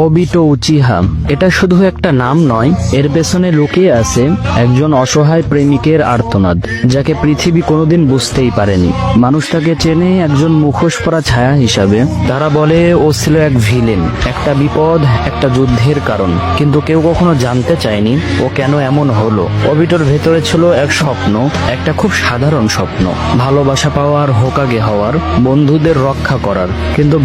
অবিটো Uchiha এটা শুধু একটা নাম নয়, এর পেছনে লুকিয়ে আছে একজন অসহায় প্রেমিকের আর্তনাদ, যাকে পৃথিবী কোনোদিন বুঝতেই পারেনি। মানুষটাকে চেনে একজন মুখোশ পরা ছায়া হিসাবে। তারা বলে ও ছিল এক ভিলেন, একটা বিপদ, একটা যুদ্ধের কারণ, কিন্তু কেউ কখনো জানতে চায়নি ও কেন এমন হলো। অবিটোর ভেতরে ছিল এক স্বপ্ন, একটা খুব সাধারণ স্বপ্ন, ভালোবাসা পাওয়ার, হোকাগে হওয়ার, বন্ধুদের রক্ষা করার। কিন্তু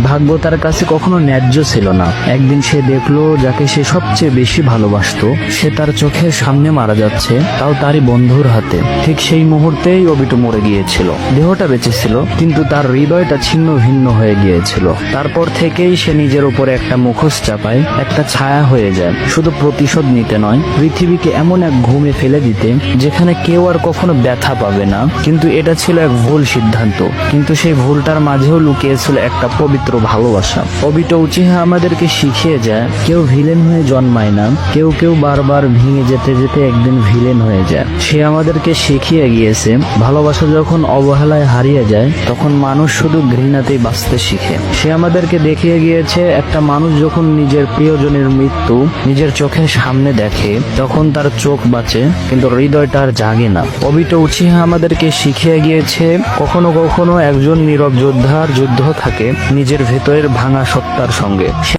ভাগ্য তার কাছে কখনো ন্যায্য ছিল না। একদিন সে দেখলো যাকে সে সবচেয়ে বেশি ভালোবাসতো সে তার চোখের সামনে মারা যাচ্ছে, তাও তারই বন্ধুর হাতে। ঠিক সেই মুহূর্তেই অবিটো মরে গিয়েছিল। দেহটা বেঁচে ছিল, কিন্তু তার হৃদয়টা ছিন্ন ভিন্ন হয়ে গিয়েছিল। তারপর থেকেই সে নিজের উপরে একটা মুখোশ চাপায়, একটা ছায়া হয়ে যায়, শুধু প্রতিশোধ নিতে নয়, পৃথিবীকে এমন এক ঘুমে ফেলে দিতে যেখানে কেউ আর কখনো ব্যথা পাবে না। কিন্তু এটা ছিল এক ভুল সিদ্ধান্ত, কিন্তু সেই ভুলটার মাঝেও লুকিয়েছিল একটা পবিত্র ভালোবাসা। অবিটো উচিহা আমাদেরকে শিখিয়ে যায় কেউ ভিলেন হয়ে জন্মায় না, কেউ বারবার ভেঙে যেতে যেতে একদিন ভিলেন হয়ে যায়। সে আমাদেরকে শিখিয়ে গিয়েছে ভালোবাসা যখন অবহেলায় হারিয়ে যায় তখন মানুষ শুধু ঘৃণাতেই বাঁচতে শিখে। সে আমাদেরকে দেখিয়ে গিয়েছে একটা মানুষ যখন নিজের প্রিয়জনের মৃত্যু নিজের চোখের সামনে দেখে তখন তার চোখ বাঁচে, কিন্তু হৃদয়টা আর জাগে না। অবিটো উচিহা আমাদেরকে শিখিয়ে গিয়েছে কখনো কখনো একজন নীরব যোদ্ধার যুদ্ধ থাকে নিজের ভেতরের ভাঙা সত্তার সঙ্গে। সে